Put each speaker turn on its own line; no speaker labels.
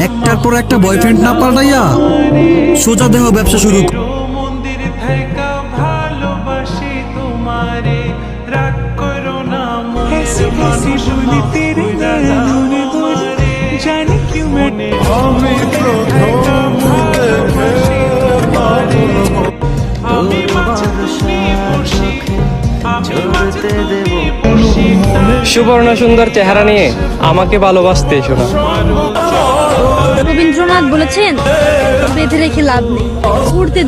একটার পর একটা বয়ফ্রেন্ড না পাল্টাইয়া সোজা দেহ ব্যবসা শুরু
মন্দির থাইকা ভালোবাসি তোমারে রাগ করো না মনে
हंसी बोली तेरे नैनों ने बोली जाने क्यों मैंने
আমি মাঝে তুমি বসি আমি মাঝে তুমি বসি
সুবর্ণ সুন্দর চেহারা নিয়ে আমাকে ভালোবাসতে এসো না।
রবীন্দ্রনাথ বলেছেন বেঁধে রেখে লাভ নেই, উড়তে